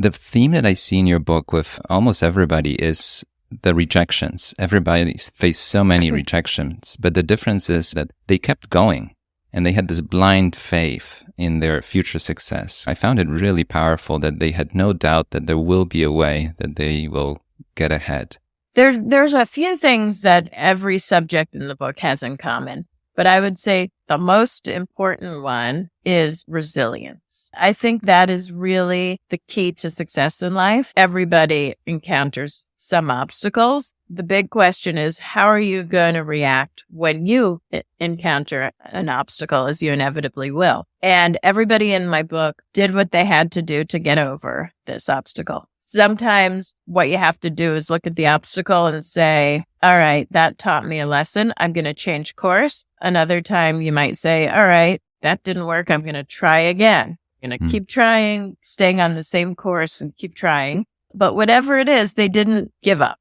The theme that I see in your book with almost everybody is the rejections. Everybody faced so many rejections, but the difference is that they kept going and they had this blind faith in their future success. I found it really powerful that they had no doubt that there will be a way that they will get ahead. There's a few things that every subject in the book has in common, but I would say the most important one is resilience. I think that is really the key to success in life. Everybody encounters some obstacles. The big question is, how are you going to react when you encounter an obstacle, as you inevitably will? And everybody in my book did what they had to do to get over this obstacle. Sometimes what you have to do is look at the obstacle and say, all right, that taught me a lesson. I'm going to change course. Another time you might say, all right, that didn't work. I'm going to try again. I'm going to keep trying, staying on the same course and keep trying. But whatever it is, they didn't give up.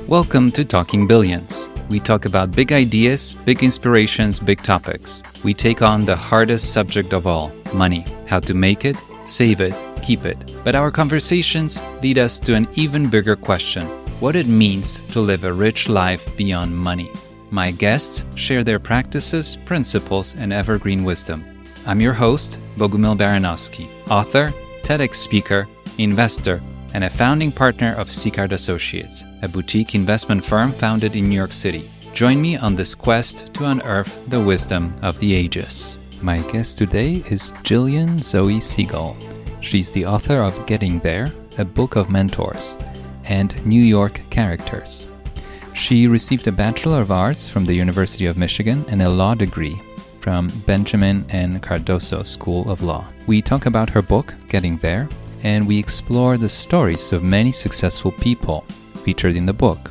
Welcome to Talking Billions. We talk about big ideas, big inspirations, big topics. We take on the hardest subject of all, money. How to make it, save it, keep it. But our conversations lead us to an even bigger question: what it means to live a rich life beyond money. My guests share their practices, principles, and evergreen wisdom. I'm your host, Bogumil Baranowski, author, TEDx speaker, investor, and a founding partner of Segal Associates, a boutique investment firm founded in New York City. Join me on this quest to unearth the wisdom of the ages. My guest today is Gillian Zoe Segal. She's the author of Getting There, a book of mentors, and New York characters. She received a Bachelor of Arts from the University of Michigan and a law degree from Benjamin and Cardozo School of Law. We talk about her book, Getting There, and we explore the stories of many successful people featured in the book.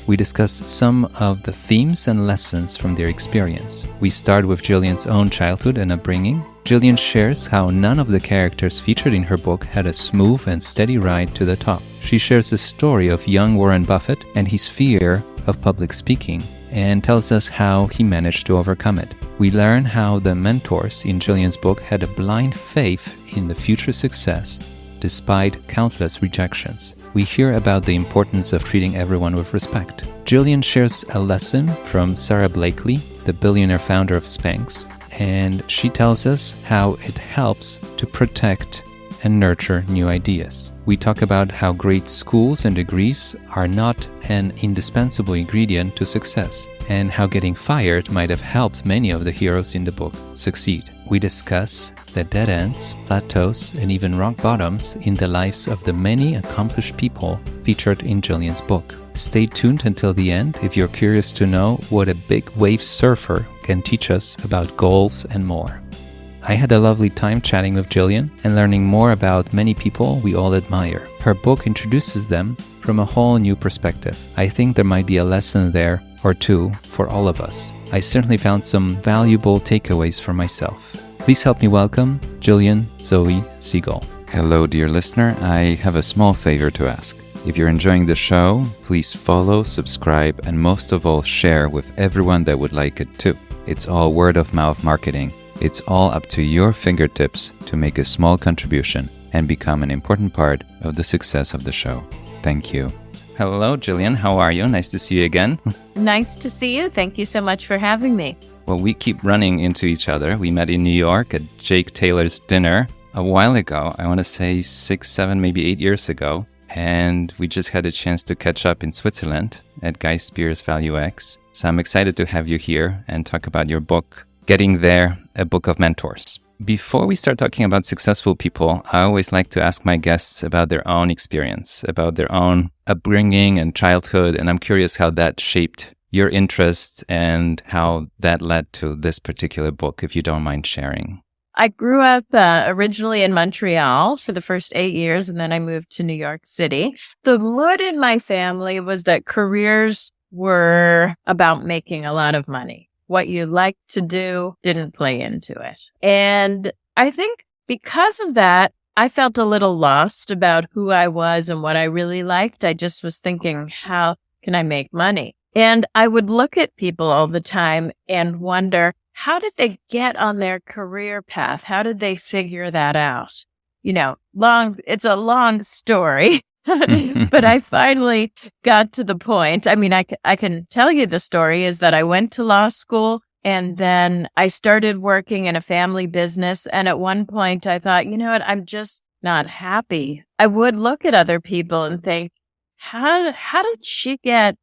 We discuss some of the themes and lessons from their experience. We start with Gillian's own childhood and upbringing. Gillian shares how none of the characters featured in her book had a smooth and steady ride to the top. She shares the story of young Warren Buffett and his fear of public speaking, and tells us how he managed to overcome it. We learn how the mentors in Gillian's book had a blind faith in the future success despite countless rejections. We hear about the importance of treating everyone with respect. Gillian shares a lesson from Sarah Blakely, the billionaire founder of Spanx, and she tells us how it helps to protect and nurture new ideas. We talk about how great schools and degrees are not an indispensable ingredient to success, and how getting fired might have helped many of the heroes in the book succeed. We discuss the dead ends, plateaus, and even rock bottoms in the lives of the many accomplished people featured in Gillian's book. Stay tuned until the end if you're curious to know what a big wave surfer can teach us about goals and more. I had a lovely time chatting with Gillian and learning more about many people we all admire. Her book introduces them from a whole new perspective. I think there might be a lesson there or two for all of us. I certainly found some valuable takeaways for myself. Please help me welcome Gillian Zoe Segal. Hello, dear listener. I have a small favor to ask. If you're enjoying the show, please follow, subscribe, and most of all, share with everyone that would like it too. It's all word-of-mouth marketing. It's all up to your fingertips to make a small contribution and become an important part of the success of the show. Thank you. Hello, Gillian. How are you? Nice to see you again. Nice to see you. Thank you so much for having me. Well, we keep running into each other. We met in New York at Jake Taylor's dinner a while ago. I want to say 6, 7, maybe 8 years ago. And we just had a chance to catch up in Switzerland at Guy Spears Value X. So I'm excited to have you here and talk about your book, Getting There, a book of mentors. Before we start talking about successful people, I always like to ask my guests about their own experience, about their own upbringing and childhood. And I'm curious how that shaped your interests and how that led to this particular book, if you don't mind sharing. I grew up originally in Montreal for the first 8 years, and then I moved to New York City. The mood in my family was that careers were about making a lot of money. What you liked to do didn't play into it. And I think because of that, I felt a little lost about who I was and what I really liked. I just was thinking, how can I make money? And I would look at people all the time and wonder, how did they get on their career path? How did they figure that out? It's a long story, but I finally got to the point. I mean, I can tell you the story is that I went to law school and then I started working in a family business. And at one point I thought, you know what, I'm just not happy. I would look at other people and think, how did she get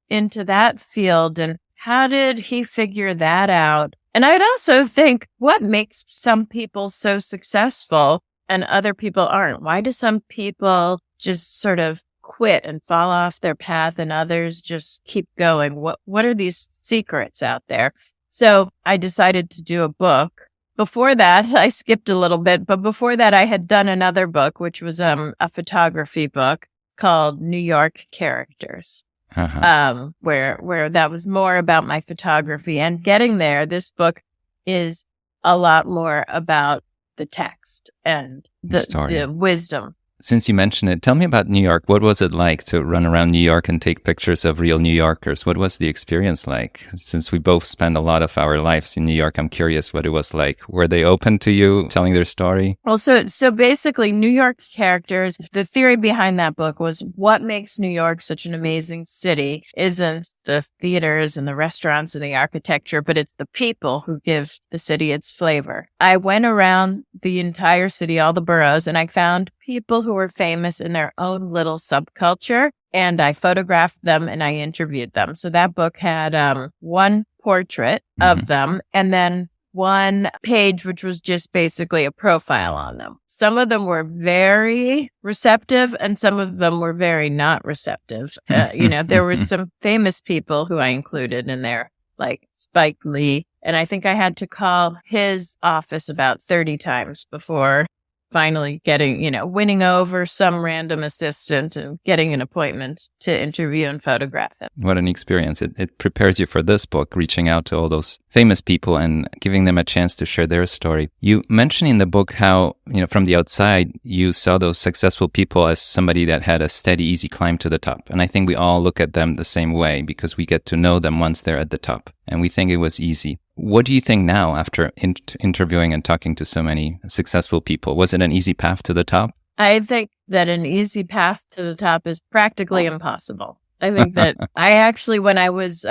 into that field? And how did he figure that out? And I'd also think, what makes some people so successful and other people aren't? Why do some people just sort of quit and fall off their path and others just keep going? What are these secrets out there? So I decided to do a book. Before that, I skipped a little bit, but before that, I had done another book, which was a photography book called New York Characters. Where that was more about my photography. And getting there, this book is a lot more about the text and the wisdom. Since you mentioned it, tell me about New York. What was it like to run around New York and take pictures of real New Yorkers? What was the experience like? Since we both spend a lot of our lives in New York, I'm curious what it was like. Were they open to you telling their story? Well, so basically, New York Characters, the theory behind that book was what makes New York such an amazing city isn't the theaters and the restaurants and the architecture, but it's the people who give the city its flavor. I went around the entire city, all the boroughs, and I found people who were famous in their own little subculture, and I photographed them and I interviewed them. So that book had one portrait of them and then one page, which was just basically a profile on them. Some of them were very receptive and some of them were very not receptive. There were some famous people who I included in there, like Spike Lee. And I think I had to call his office about 30 times before finally winning over some random assistant and getting an appointment to interview and photograph him. What an experience. It prepares you for this book, reaching out to all those famous people and giving them a chance to share their story. You mention in the book how, from the outside, you saw those successful people as somebody that had a steady, easy climb to the top. And I think we all look at them the same way because we get to know them once they're at the top. And we think it was easy. What do you think now after interviewing and talking to so many successful people? Was it an easy path to the top? I think that an easy path to the top is practically impossible. I think that I actually, when I was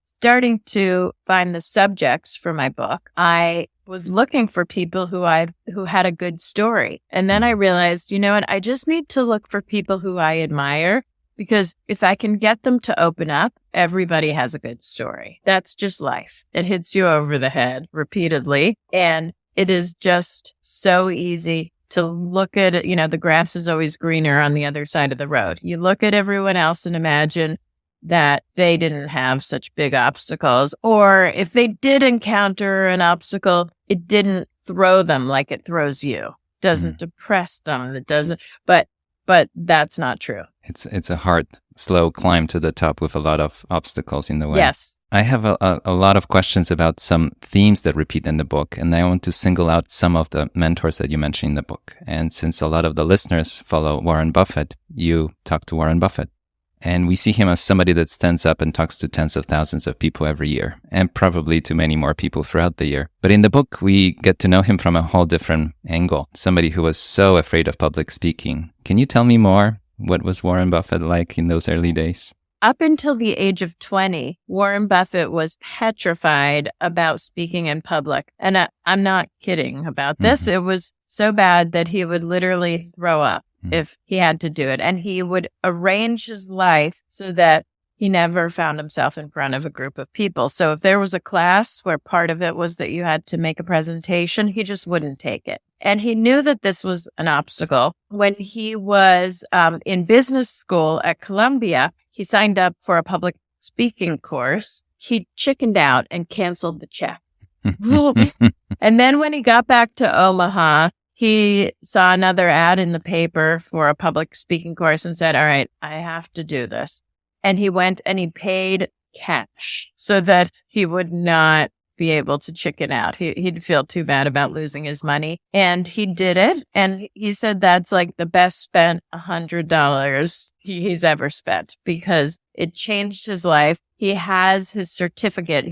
starting to find the subjects for my book, I was looking for people who had a good story. And then I realized, you know what, I just need to look for people who I admire. Because if I can get them to open up, everybody has a good story. That's just life. It hits you over the head repeatedly. And it is just so easy to look at it. The grass is always greener on the other side of the road. You look at everyone else and imagine that they didn't have such big obstacles. Or if they did encounter an obstacle, it didn't throw them like it throws you. It doesn't depress them. It doesn't, but that's not true. It's a hard, slow climb to the top with a lot of obstacles in the way. Yes. I have a lot of questions about some themes that repeat in the book, and I want to single out some of the mentors that you mention in the book. And since a lot of the listeners follow Warren Buffett, you talk to Warren Buffett. And we see him as somebody that stands up and talks to tens of thousands of people every year, and probably to many more people throughout the year. But in the book, we get to know him from a whole different angle, somebody who was so afraid of public speaking. Can you tell me more? What was Warren Buffett like in those early days? Up until the age of 20, Warren Buffett was petrified about speaking in public. And I'm not kidding about this. It was so bad that he would literally throw up if he had to do it. And he would arrange his life so that he never found himself in front of a group of people. So if there was a class where part of it was that you had to make a presentation, he just wouldn't take it. And he knew that this was an obstacle. When he was in business school at Columbia, he signed up for a public speaking course. He chickened out and canceled the check. And then when he got back to Omaha, he saw another ad in the paper for a public speaking course and said, all right, I have to do this. And he went and he paid cash so that he would not be able to chicken out. He'd feel too bad about losing his money. And he did it. And he said that's like the best spent $100 he's ever spent because it changed his life. he has his certificate.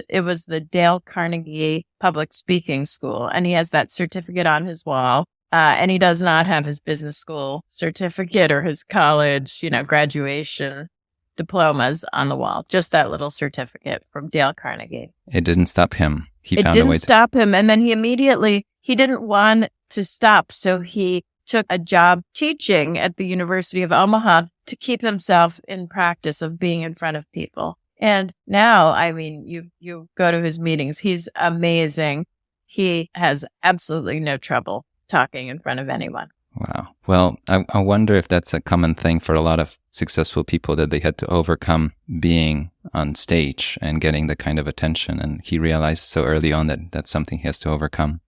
It was the Dale Carnegie Public Speaking School, and he has that certificate on his wall. And he does not have his business school certificate or his college, graduation diplomas on the wall, just that little certificate from Dale Carnegie. It didn't stop him. He It found a way didn't stop him. And then he didn't want to stop. So he took a job teaching at the University of Omaha to keep himself in practice of being in front of people. And now, I mean, you go to his meetings. He's amazing. He has absolutely no trouble talking in front of anyone. Wow. Well, I wonder if that's a common thing for a lot of successful people, that they had to overcome being on stage and getting the kind of attention. And he realized so early on that that's something he has to overcome.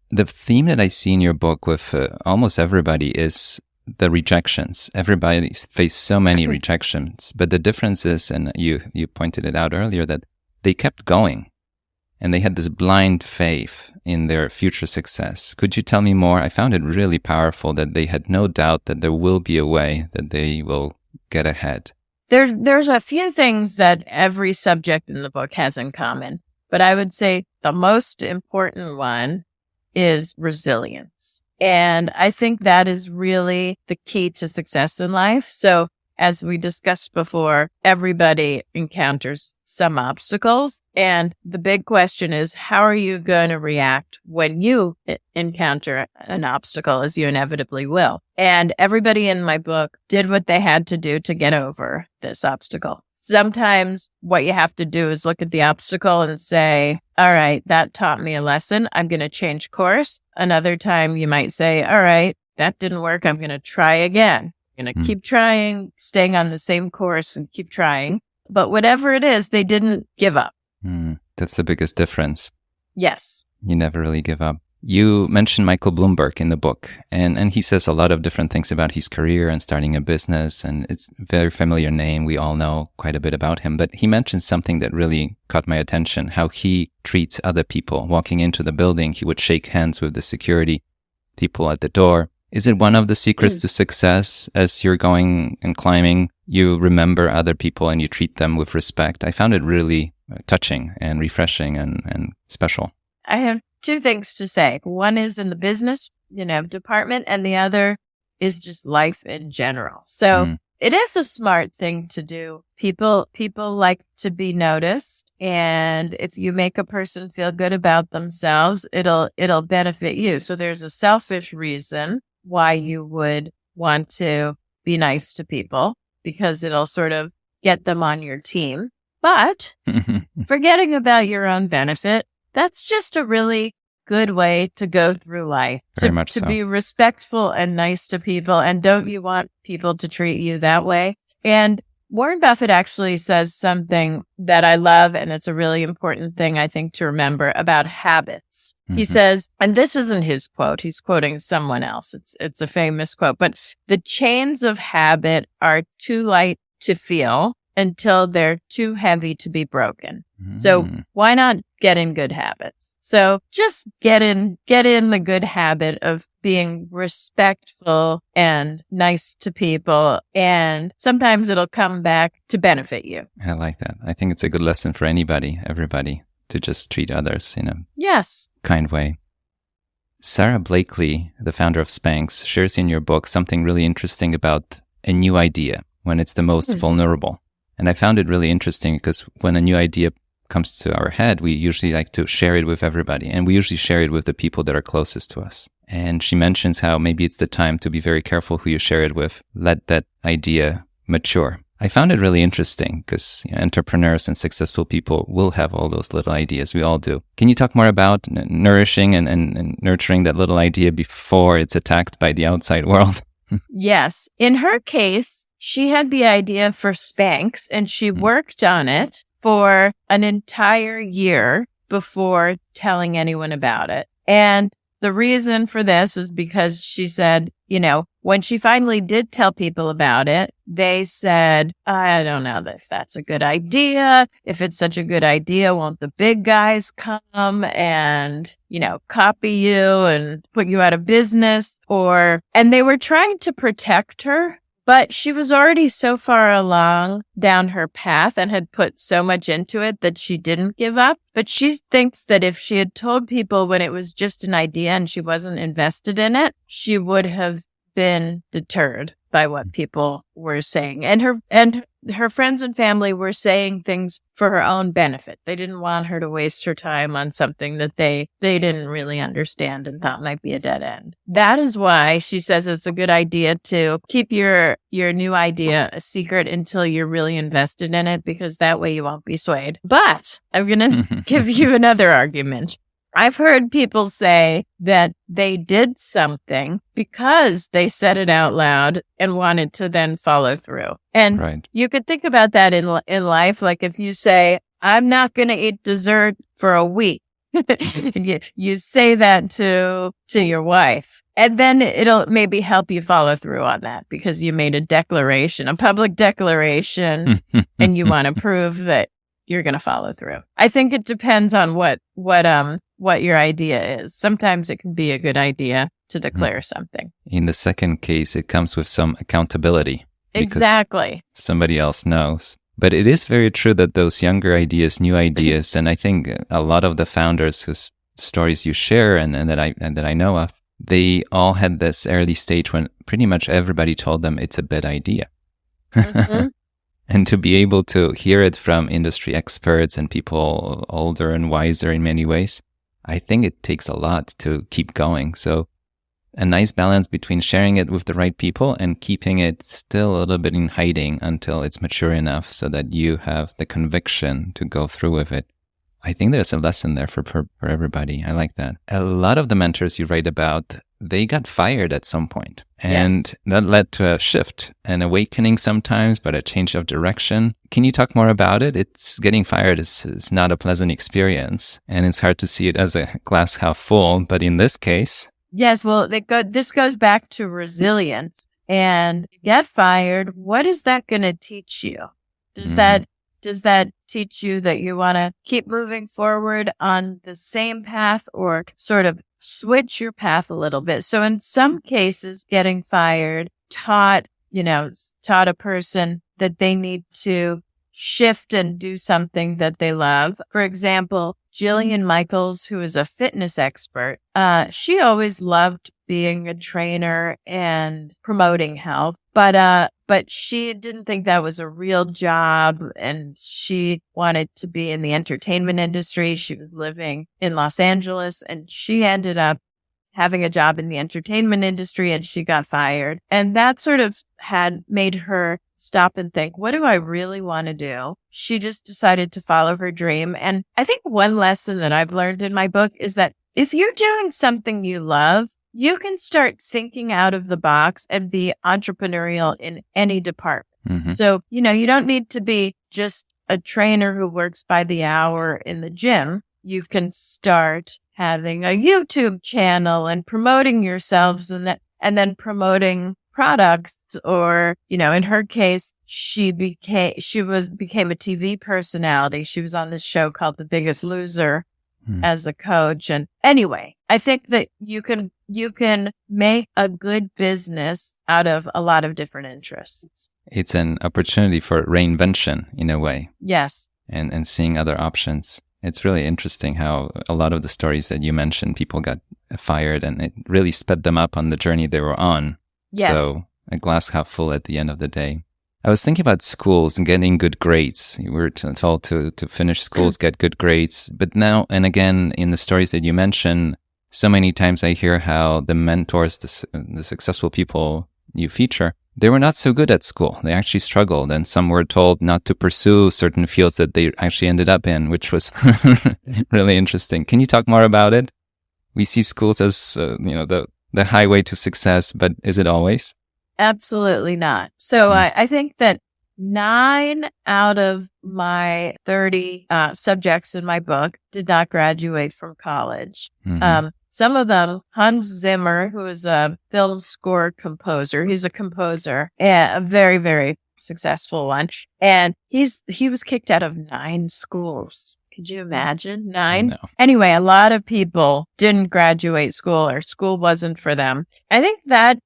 The theme that I see in your book with almost everybody is the rejections. Everybody faced so many rejections, but the difference is, and you pointed it out earlier, that they kept going. And they had this blind faith in their future success. Could you tell me more? I found it really powerful that they had no doubt that there will be a way that they will get ahead. There's a few things that every subject in the book has in common, but I would say the most important one is resilience. And I think that is really the key to success in life. So as we discussed before, everybody encounters some obstacles. And the big question is, how are you going to react when you encounter an obstacle, as you inevitably will? And everybody in my book did what they had to do to get over this obstacle. Sometimes what you have to do is look at the obstacle and say, all right, that taught me a lesson. I'm going to change course. Another time you might say, all right, that didn't work. I'm going to try again. Going to keep trying, staying on the same course and keep trying. But whatever it is, they didn't give up. That's the biggest difference. Yes. You never really give up. You mentioned Michael Bloomberg in the book, and he says a lot of different things about his career and starting a business, and it's a very familiar name. We all know quite a bit about him, but he mentioned something that really caught my attention, how he treats other people. Walking into the building, he would shake hands with the security people at the door. Is it one of the secrets to success? As you're going and climbing, you remember other people and you treat them with respect. I found it really touching and refreshing and special. I have two things to say. One is in the business, department, and the other is just life in general. So it is a smart thing to do. People like to be noticed. And if you make a person feel good about themselves, it'll benefit you. So there's a selfish reason why you would want to be nice to people, because it'll sort of get them on your team. But forgetting about your own benefit, that's just a really good way to go through life. Very much so. To be respectful and nice to people. And don't you want people to treat you that way? And Warren Buffett actually says something that I love, and it's a really important thing, I think, to remember about habits. He says, and this isn't his quote, he's quoting someone else. It's a famous quote, but the chains of habit are too light to feel until they're too heavy to be broken. So why not get in good habits? So just get in the good habit of being respectful and nice to people. And sometimes it'll come back to benefit you. I like that. I think it's a good lesson for everybody, to just treat others in a kind way. Sarah Blakely, the founder of Spanx, shares in your book something really interesting about a new idea when it's the most vulnerable. And I found it really interesting because when a new idea comes to our head, we usually like to share it with everybody. And we usually share it with the people that are closest to us. And she mentions how maybe it's the time to be very careful who you share it with. Let that idea mature. I found it really interesting because entrepreneurs and successful people will have all those little ideas. We all do. Can you talk more about nourishing and nurturing that little idea before it's attacked by the outside world? Yes. In her case, she had the idea for Spanx and she worked on it for an entire year before telling anyone about it. And the reason for this is because she said, when she finally did tell people about it, they said, I don't know if that's a good idea. If it's such a good idea, won't the big guys come and, copy you and put you out of business? And they were trying to protect her But she was already so far along down her path and had put so much into it that she didn't give up. But she thinks that if she had told people when it was just an idea and she wasn't invested in it, she would have been deterred by what people were saying. And her friends and family were saying things for her own benefit. They didn't want her to waste her time on something that they didn't really understand and thought might be a dead end. That is why she says it's a good idea to keep your new idea a secret until you're really invested in it, because that way you won't be swayed. But I'm going to give you another argument. I've heard people say that they did something because they said it out loud and wanted to then follow through. And you could think about that in life. Like if you say, I'm not going to eat dessert for a week, you say that to your wife. And then it'll maybe help you follow through on that because you made a declaration, a public declaration, and you want to prove that you're going to follow through. I think it depends on what your idea is. Sometimes it can be a good idea to declare something. In the second case, it comes with some accountability. Exactly. Somebody else knows. But it is very true that those younger ideas, new ideas, and I think a lot of the founders whose stories you share and that I know of, they all had this early stage when pretty much everybody told them it's a bad idea. Mm-hmm. And to be able to hear it from industry experts and people older and wiser in many ways, I think it takes a lot to keep going. So a nice balance between sharing it with the right people and keeping it still a little bit in hiding until it's mature enough so that you have the conviction to go through with it. I think there's a lesson there for everybody. I like that. A lot of the mentors you write about, they got fired at some point. And that led to a shift, an awakening sometimes, but a change of direction. Can you talk more about it? It's getting fired is not a pleasant experience, and it's hard to see it as a glass half full. But in this case... Yes, well, this goes back to resilience. And get fired, what is that going to teach you? Does that teach you that you want to keep moving forward on the same path or sort of switch your path a little bit? So in some cases, getting fired taught a person that they need to shift and do something that they love. For example, Jillian Michaels, who is a fitness expert, she always loved being a trainer and promoting health, but she didn't think that was a real job, and she wanted to be in the entertainment industry. She was living in Los Angeles, and she ended up having a job in the entertainment industry, and she got fired. And that sort of had made her stop and think, what do I really want to do? She just decided to follow her dream. And I think one lesson that I've learned in my book is that if you're doing something you love, you can start thinking out of the box and be entrepreneurial in any department. Mm-hmm. So, you don't need to be just a trainer who works by the hour in the gym. You can start having a YouTube channel and promoting yourselves and then promoting products, or, in her case, she became a TV personality. She was on this show called The Biggest Loser as a coach. And anyway, I think that you can make a good business out of a lot of different interests. It's an opportunity for reinvention in a way. Yes. And seeing other options. It's really interesting how a lot of the stories that you mentioned, people got fired and it really sped them up on the journey they were on. Yes. So a glass half full at the end of the day. I was thinking about schools and getting good grades. You were told to finish schools, get good grades. But now and again, in the stories that you mention, so many times I hear how the mentors, the successful people you feature, they were not so good at school. They actually struggled. And some were told not to pursue certain fields that they actually ended up in, which was really interesting. Can you talk more about it? We see schools as, the highway to success, but is it always? Absolutely not. So I think that 9 out of my 30 subjects in my book did not graduate from college. Mm-hmm. Some of them, Hans Zimmer, who is a film score composer, he's a composer, a very, very successful one. And he was kicked out of 9 schools. Could you imagine? 9? No. Anyway, a lot of people didn't graduate school, or school wasn't for them. I think that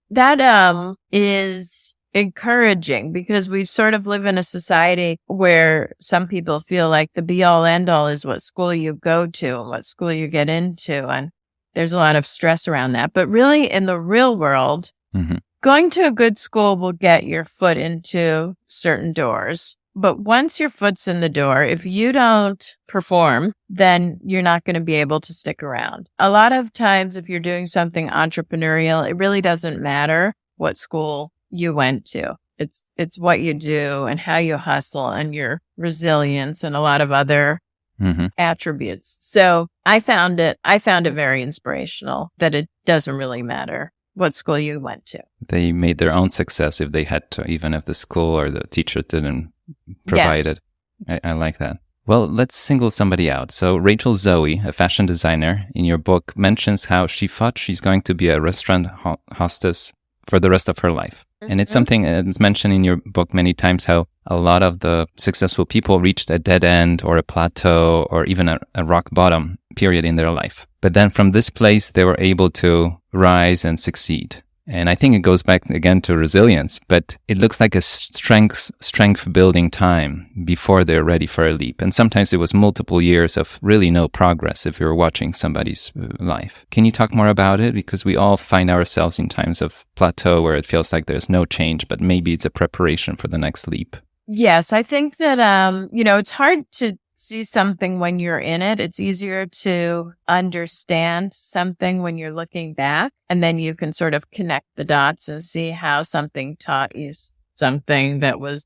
is encouraging, because we sort of live in a society where some people feel like the be all end all is what school you go to and what school you get into. And there's a lot of stress around that. But really, in the real world, going to a good school will get your foot into certain doors. But once your foot's in the door, if you don't perform, then you're not going to be able to stick around. A lot of times, if you're doing something entrepreneurial, it really doesn't matter what school you went to. It's what you do and how you hustle and your resilience and a lot of other attributes. So I found it very inspirational that it doesn't really matter what school you went to. They made their own success if they had to, even if the school or the teachers didn't provide it. I like that. Well, let's single somebody out. So Rachel Zoe, a fashion designer, in your book mentions how she thought she's going to be a restaurant hostess for the rest of her life. And it's something that's mentioned in your book many times, how a lot of the successful people reached a dead end or a plateau or even a rock bottom period in their life. But then from this place, they were able to rise and succeed. And I think it goes back again to resilience, but it looks like a strength building time before they're ready for a leap. And sometimes it was multiple years of really no progress if you're watching somebody's life. Can you talk more about it? Because we all find ourselves in times of plateau where it feels like there's no change, but maybe it's a preparation for the next leap. Yes, I think that, it's hard to see something when you're in it. It's easier to understand something when you're looking back, and then you can sort of connect the dots and see how something taught you something that was,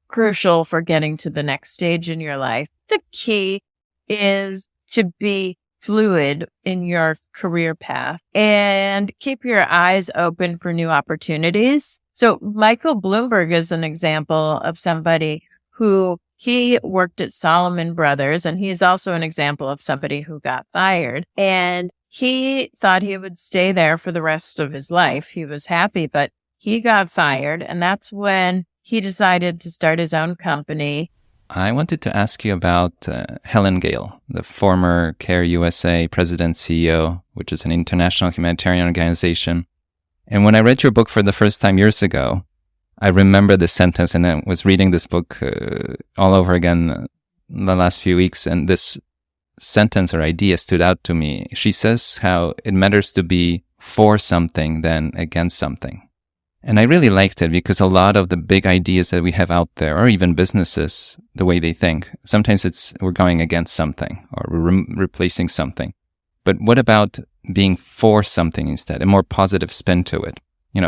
crucial for getting to the next stage in your life. The key is to be fluid in your career path and keep your eyes open for new opportunities. So Michael Bloomberg is an example of somebody who he worked at Salomon Brothers, and he's also an example of somebody who got fired. And he thought he would stay there for the rest of his life. He was happy, but he got fired. And that's when he decided to start his own company. I wanted to ask you about Helen Gale, the former CARE USA president CEO, which is an international humanitarian organization. And when I read your book for the first time years ago, I remember this sentence, and I was reading this book all over again the last few weeks, and this sentence or idea stood out to me. She says how it matters to be for something than against something. And I really liked it because a lot of the big ideas that we have out there, or even businesses, the way they think, sometimes we're going against something or we're replacing something. But what about being for something instead, a more positive spin to it?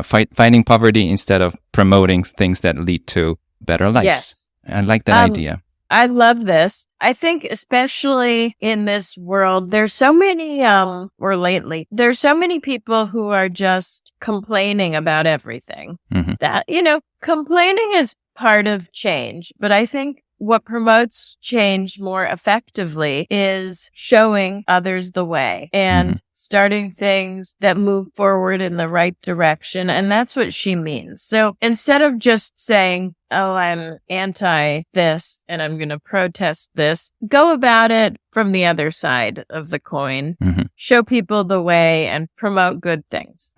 Fighting poverty instead of promoting things that lead to better lives. Yes. I like that idea. I love this. I think especially in this world, there's so many, there's so many people who are just complaining about everything. That, complaining is part of change. But I think what promotes change more effectively is showing others the way and starting things that move forward in the right direction. And that's what she means. So instead of just saying, oh, I'm anti this and I'm going to protest this, go about it from the other side of the coin. Show people the way and promote good things.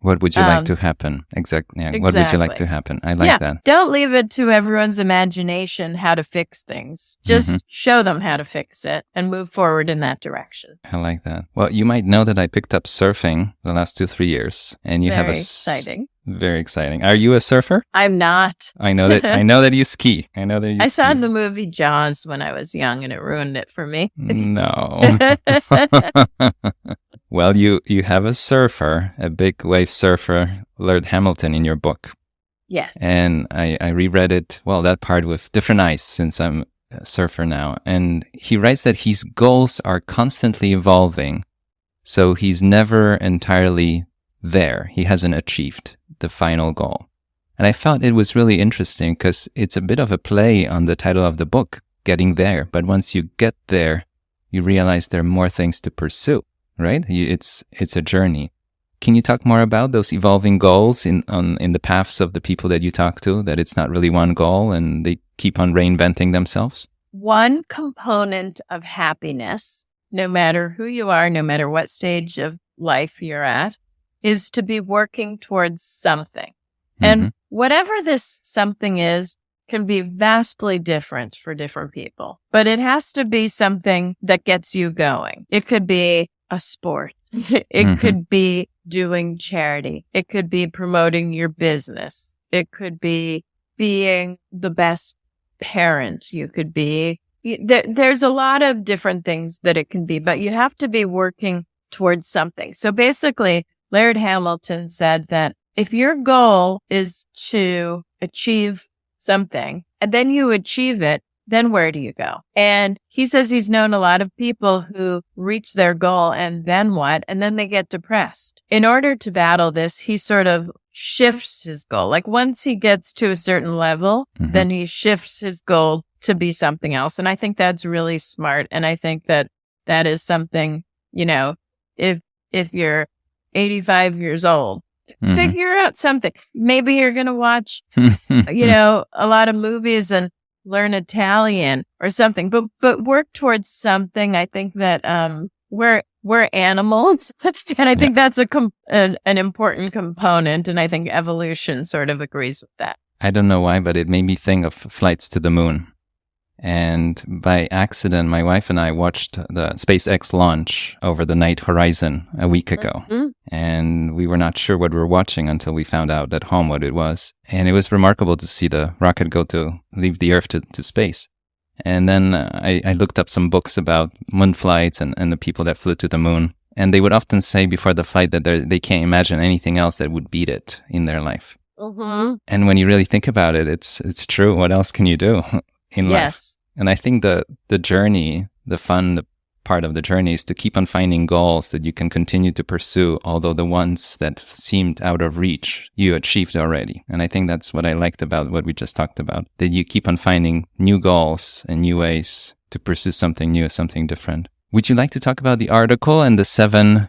What would you like to happen? Exactly. Yeah. What would you like to happen? I like that. Don't leave it to everyone's imagination how to fix things. Just show them how to fix it and move forward in that direction. I like that. Well, you might know that I picked up surfing the last 2-3 years, and you have exciting. Very exciting. Are you a surfer? I'm not. I know that you ski. I saw the movie Jaws when I was young, and it ruined it for me. No. Well, you have a surfer, a big wave surfer, Laird Hamilton, in your book. Yes. And I reread it, that part with different eyes since I'm a surfer now. And he writes that his goals are constantly evolving. So he's never entirely there. He hasn't achieved the final goal. And I felt it was really interesting because it's a bit of a play on the title of the book, Getting There. But once you get there, you realize there are more things to pursue, right? It's a journey. Can you talk more about those evolving goals in the paths of the people that you talk to, that it's not really one goal and they keep on reinventing themselves? One component of happiness, no matter who you are, no matter what stage of life you're at, is to be working towards something. And whatever this something is can be vastly different for different people, but it has to be something that gets you going. It could be a sport. It could be doing charity. It could be promoting your business. It could be being the best parent you could be. There's a lot of different things that it can be, but you have to be working towards something. So basically, Laird Hamilton said that if your goal is to achieve something and then you achieve it, then where do you go? And he says he's known a lot of people who reach their goal and then what? And then they get depressed. In order to battle this, he sort of shifts his goal. Like once he gets to a certain level, then he shifts his goal to be something else. And I think that's really smart. And I think that that is something, if you're 85 years old, figure out something. Maybe you're going to watch, a lot of movies and learn Italian or something, but work towards something. I think that we're animals, and I think that's an important component, and I think evolution sort of agrees with that. I don't know why, but it made me think of flights to the moon. And by accident, my wife and I watched the SpaceX launch over the night horizon a week ago. And we were not sure what we were watching until we found out at home what it was. And it was remarkable to see the rocket leave the Earth to space. And then I looked up some books about moon flights and the people that flew to the moon. And they would often say before the flight that they can't imagine anything else that would beat it in their life. And when you really think about it, it's true. What else can you do in life? And I think the journey, the fun part of the journey is to keep on finding goals that you can continue to pursue, although the ones that seemed out of reach, you achieved already. And I think that's what I liked about what we just talked about, that you keep on finding new goals and new ways to pursue something new, something different. Would you like to talk about the article and the seven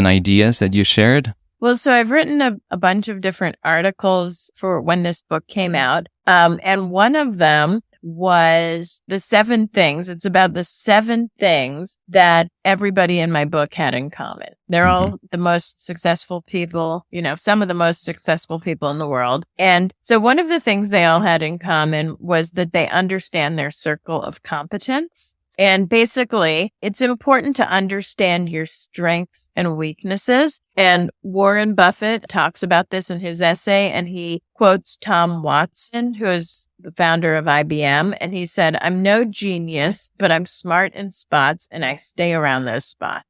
ideas that you shared? Well, so I've written a bunch of different articles for when this book came out. And one of them was the 7 things. It's about the 7 things that everybody in my book had in common. They're all the most successful people, some of the most successful people in the world. And so one of the things they all had in common was that they understand their circle of competence. And basically, it's important to understand your strengths and weaknesses. And Warren Buffett talks about this in his essay, and he quotes Tom Watson, who is the founder of IBM. And he said, "I'm no genius, but I'm smart in spots, and I stay around those spots."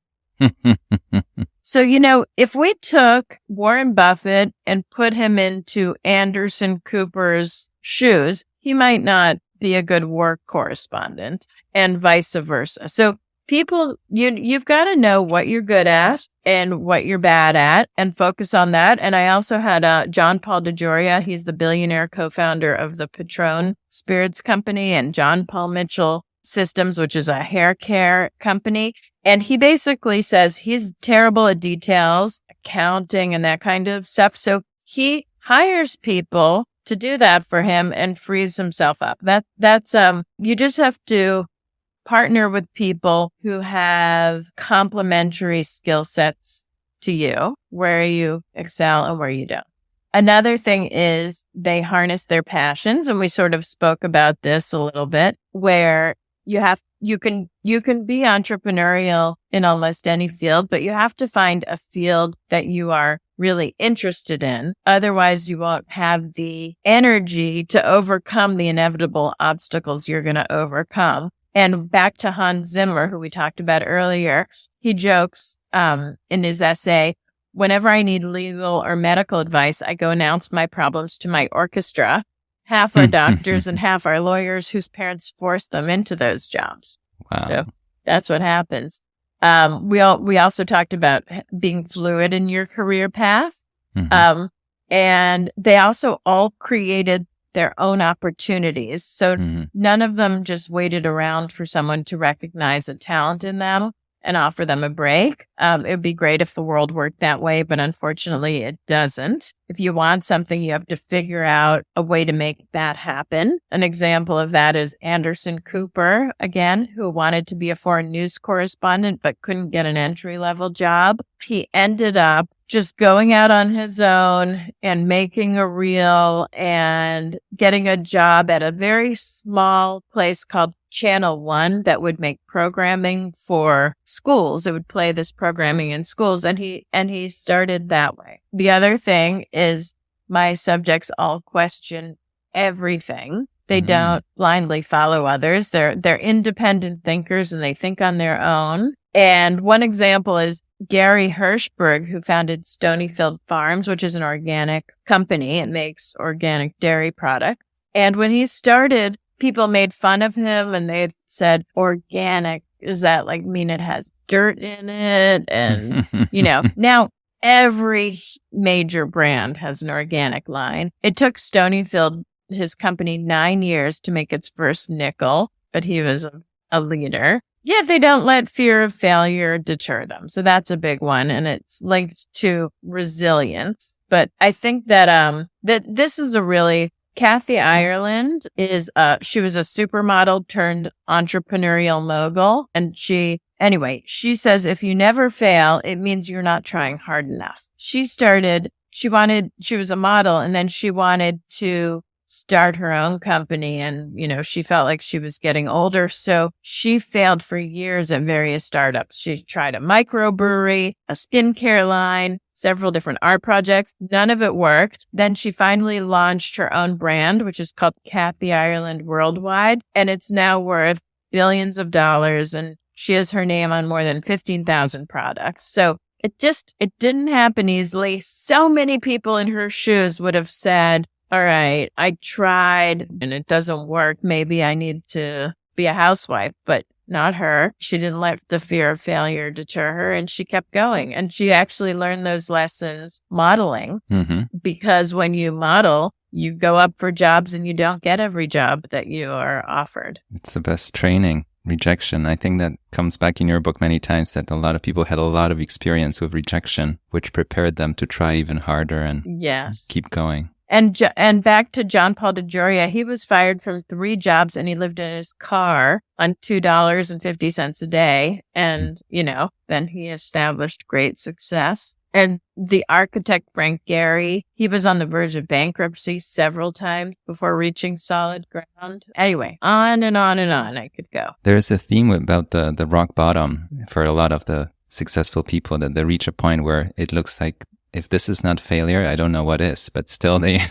So, if we took Warren Buffett and put him into Anderson Cooper's shoes, he might not be a good work correspondent, and vice versa. So people, you've got to know what you're good at and what you're bad at and focus on that. And I also had John Paul DeJoria. He's the billionaire co-founder of the Patron Spirits Company and John Paul Mitchell Systems, which is a hair care company. And he basically says he's terrible at details, accounting and that kind of stuff. So he hires people to do that for him and frees himself up. That's you just have to partner with people who have complementary skill sets to you, where you excel and where you don't. Another thing is they harness their passions, and we sort of spoke about this a little bit, where you can be entrepreneurial in almost any field, but you have to find a field that you are really interested in. Otherwise, you won't have the energy to overcome the inevitable obstacles you're going to overcome. And back to Hans Zimmer, who we talked about earlier, he jokes in his essay, "Whenever I need legal or medical advice, I go announce my problems to my orchestra. Half are doctors and half are lawyers whose parents forced them into those jobs." Wow. So that's what happens. We also talked about being fluid in your career path. And they also all created their own opportunities. So none of them just waited around for someone to recognize a talent in them and offer them a break. It would be great if the world worked that way, but unfortunately it doesn't. If you want something, you have to figure out a way to make that happen. An example of that is Anderson Cooper, again, who wanted to be a foreign news correspondent but couldn't get an entry-level job. He ended up just going out on his own and making a reel and getting a job at a very small place called Channel One that would make programming for schools. It would play this programming in schools, and he started that way. The other thing is my subjects all question everything. They don't blindly follow others. They're independent thinkers and they think on their own. And one example is Gary Hirschberg, who founded Stonyfield Farms, which is an organic company. It makes organic dairy products. And when he started, people made fun of him and they said, organic, does that like mean it has dirt in it? And, now every major brand has an organic line. It took Stonyfield, his company, 9 years to make its first nickel, but he was a leader. Yet they don't let fear of failure deter them. So that's a big one. And it's linked to resilience. But I think that this is a really, Kathy Ireland she was a supermodel turned entrepreneurial mogul. And she says, if you never fail, it means you're not trying hard enough. She was a model, and then she wanted to start her own company, and she felt like she was getting older, so she failed for years at various startups. She tried a microbrewery, a skincare line, several different art projects. None of it worked. Then she finally launched her own brand, which is called Kathy Ireland Worldwide, and it's now worth billions of dollars, and she has her name on more than 15,000 products. So it didn't happen easily. So many people in her shoes would have said, all right, I tried and it doesn't work. Maybe I need to be a housewife, but not her. She didn't let the fear of failure deter her, and she kept going. And she actually learned those lessons modeling, because when you model, you go up for jobs and you don't get every job that you are offered. It's the best training. Rejection. I think that comes back in your book many times, that a lot of people had a lot of experience with rejection, which prepared them to try even harder and keep going. And back to John Paul DeJoria, he was fired from 3 jobs and he lived in his car on $2.50 a day. And, then he established great success. And the architect, Frank Gehry, he was on the verge of bankruptcy several times before reaching solid ground. Anyway, on and on and on I could go. There's a theme about the rock bottom for a lot of the successful people, that they reach a point where it looks like, if this is not failure, I don't know what is, but still they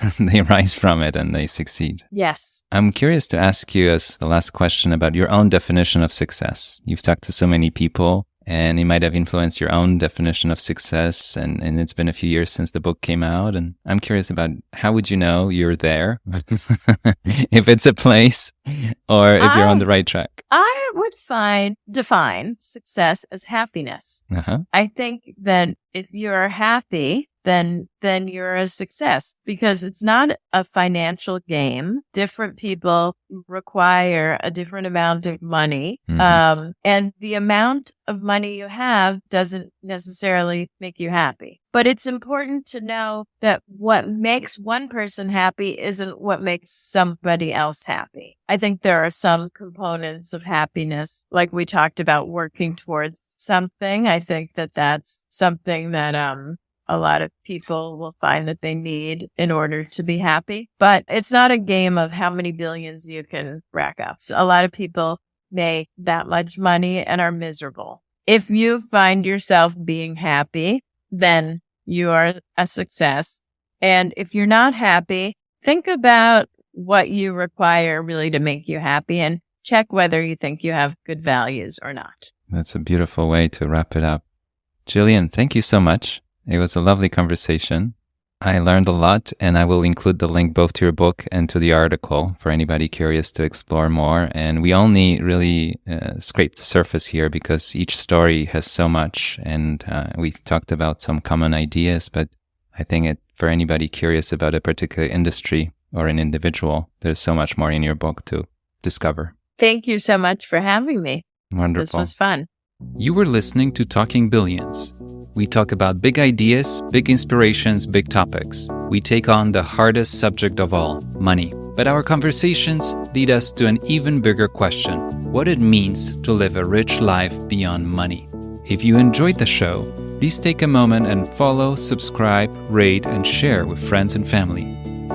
rise from it and they succeed. Yes. I'm curious to ask you as the last question about your own definition of success. You've talked to so many people, and it might have influenced your own definition of success. And it's been a few years since the book came out. And I'm curious about, how would you know you're there? If it's a place or if you're on the right track? I would define success as happiness. I think that if you're happy, then you're a success, because it's not a financial game. Different people require a different amount of money. And the amount of money you have doesn't necessarily make you happy. But it's important to know that what makes one person happy isn't what makes somebody else happy. I think there are some components of happiness, like we talked about, working towards something. I think that that's something that a lot of people will find that they need in order to be happy. But it's not a game of how many billions you can rack up. So a lot of people make that much money and are miserable. If you find yourself being happy, then you are a success. And if you're not happy, think about what you require really to make you happy and check whether you think you have good values or not. That's a beautiful way to wrap it up. Gillian, thank you so much. It was a lovely conversation. I learned a lot, and I will include the link both to your book and to the article for anybody curious to explore more. And we only really scraped the surface here, because each story has so much, and we talked about some common ideas, but I think for anybody curious about a particular industry or an individual, there's so much more in your book to discover. Thank you so much for having me. Wonderful. This was fun. You were listening to Talking Billions. We talk about big ideas, big inspirations, big topics. We take on the hardest subject of all, money. But our conversations lead us to an even bigger question: what it means to live a rich life beyond money. If you enjoyed the show, please take a moment and follow, subscribe, rate, and share with friends and family.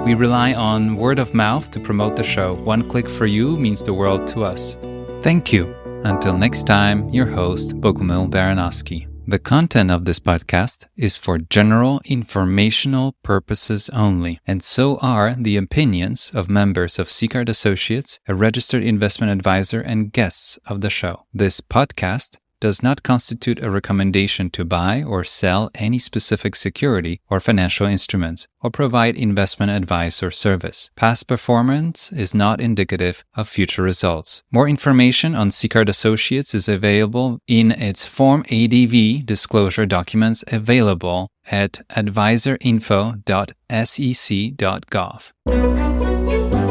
We rely on word of mouth to promote the show. One click for you means the world to us. Thank you. Until next time, your host, Bogumil Baranowski. The content of this podcast is for general informational purposes only, and so are the opinions of members of Segal Associates, a registered investment advisor, and guests of the show. This podcast does not constitute a recommendation to buy or sell any specific security or financial instruments, or provide investment advice or service. Past performance is not indicative of future results. More information on Segal Associates is available in its Form ADV disclosure documents available at advisorinfo.sec.gov.